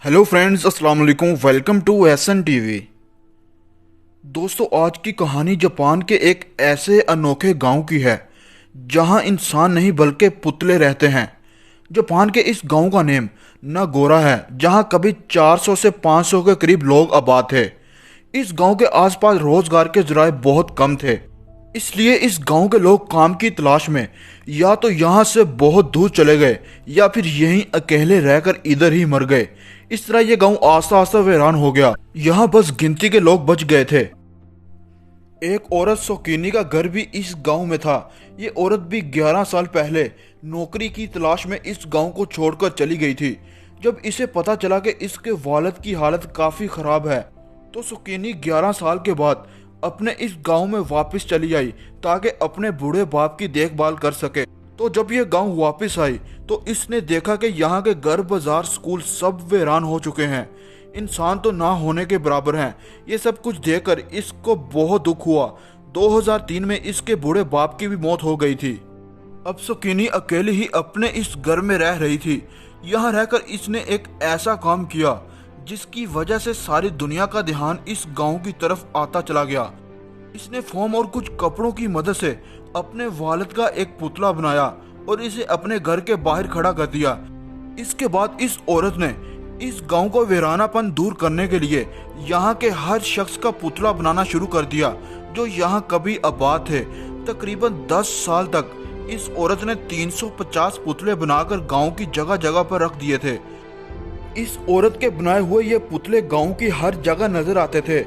Hello friends, अस्सलाम वालेकुम। Welcome to SN TV. दोस्तों, आज की कहानी जापान के एक ऐसे अनोखे गांव की है जहां इंसान नहीं बल्कि पुतले रहते हैं। जापान के इस गांव का नेम नागोरा है, जहां कभी 400 से 500 के करीब लोग आबाद थे। इस गांव के आसपास रोजगार के जराए बहुत कम थे, इसलिए इस गांव के लोग काम की तलाश में या तो यहाँ से बहुत दूर चले गए या फिर यहीं अकेले रहकर इधर ही मर गए। इस तरह यह गांव आस्ता आस्ता वीरान हो गया। यहाँ बस गिनती के लोग बच गए थे। एक औरत सोकिनी का घर भी इस गांव में था। ये औरत भी 11 साल पहले नौकरी की तलाश में इस गांव को छोड़कर चली गई थी। जब इसे पता चला कि इसके वालिद की हालत काफी खराब है, तो सुकीनी 11 साल के बाद अपने इस गांव में वापस चली आई ताकि अपने बूढ़े बाप की देखभाल कर सके। तो जब ये गांव वापस आई तो इसने देखा कि यहाँ के घर, बाजार, स्कूल सब वीरान हो चुके हैं। इंसान तो ना होने के बराबर हैं। ये सब कुछ देखकर इसको बहुत दुख हुआ। 2003 में इसके बूढ़े बाप की भी मौत हो गई थी। अब सुकीनी अकेली ही अपने इस घर में रह रही थी। यहाँ रहकर इसने एक ऐसा काम किया जिसकी वजह से सारी दुनिया का ध्यान इस गांव की तरफ आता चला गया। इसने फोम और कुछ कपड़ों की मदद से अपने वालिद का एक पुतला बनाया और इसे अपने घर के बाहर खड़ा कर दिया। इसके बाद इस औरत ने इस गांव को वीरानापन दूर करने के लिए यहाँ के हर शख्स का पुतला बनाना शुरू कर दिया जो यहाँ कभी आबाद थे। तकरीबन 10 साल तक इस औरत ने 350 पुतले बनाकर गांव की जगह जगह पर रख दिए थे। इस औरत के बनाए हुए ये पुतले गांव की हर जगह नजर आते थे।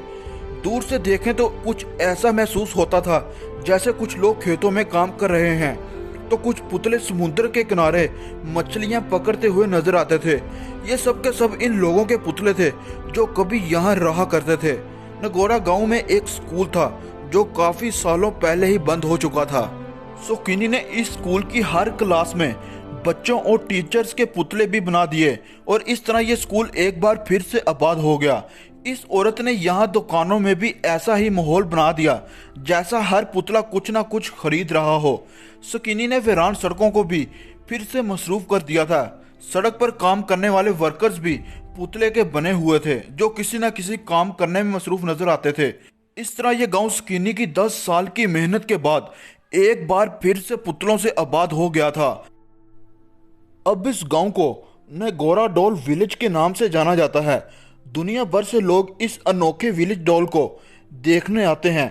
दूर से देखें तो कुछ ऐसा महसूस होता था जैसे कुछ लोग खेतों में काम कर रहे हैं, तो कुछ पुतले समुद्र के किनारे मछलियां पकड़ते हुए नजर आते थे। ये सब के सब इन लोगों के पुतले थे जो कभी यहाँ रहा करते थे। नगोरा गांव में एक स्कूल था जो काफी सालों पहले ही बंद हो चुका था। सुकीनी ने इस स्कूल की हर क्लास में बच्चों और टीचर्स के पुतले भी बना दिए और इस तरह ये स्कूल एक बार फिर से आबाद हो गया। इस औरत ने यहाँ दुकानों में भी ऐसा ही माहौल बना दिया जैसा हर पुतला कुछ ना कुछ खरीद रहा हो। सुकीनी ने वीरान सड़कों को भी फिर से मसरूफ कर दिया था। सड़क पर काम करने वाले वर्कर्स भी पुतले के बने हुए थे जो किसी न किसी काम करने में मसरूफ नजर आते थे। इस तरह यह गांव सुकीनी की 10 साल की मेहनत के बाद एक बार फिर से पुतलों से आबाद हो गया था। अब इस गांव को नागोरा डॉल विलेज के नाम से जाना जाता है। दुनिया भर से लोग इस अनोखे विलेज डॉल को देखने आते हैं।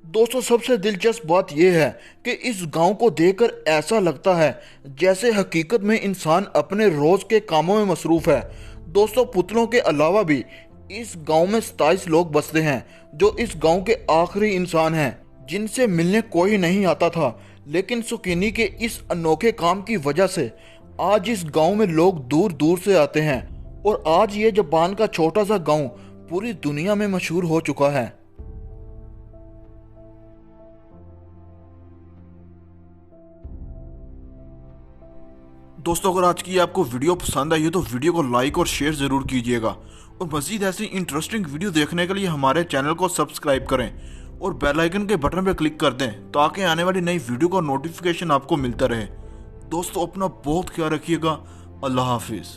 दोस्तों, सबसे दिलचस्प बात यह है कि इस गांव को देखकर ऐसा लगता है जैसे हकीकत में इंसान अपने रोज के कामों में मसरूफ है। दोस्तों, पुतलों के अलावा भी इस गांव में 27 लोग बसते हैं जो इस गांव के आखिरी इंसान हैं जिनसे मिलने कोई नहीं आता था। लेकिन सुकीनी के इस अनोखे काम की वजह से आज इस गांव में लोग दूर दूर से आते हैं और आज ये जापान का छोटा सा गांव पूरी दुनिया में मशहूर हो चुका है। दोस्तों, अगर आज की आपको वीडियो पसंद आई हो तो वीडियो को लाइक और शेयर जरूर कीजिएगा और मजीद ऐसी इंटरेस्टिंग वीडियो देखने के लिए हमारे चैनल को सब्सक्राइब करें और बेल आइकन के बटन पर क्लिक कर दें ताकि आने वाली नई वीडियो का नोटिफिकेशन आपको मिलता रहे। दोस्तों, अपना बहुत ख्याल रखिएगा। अल्लाह हाफिज।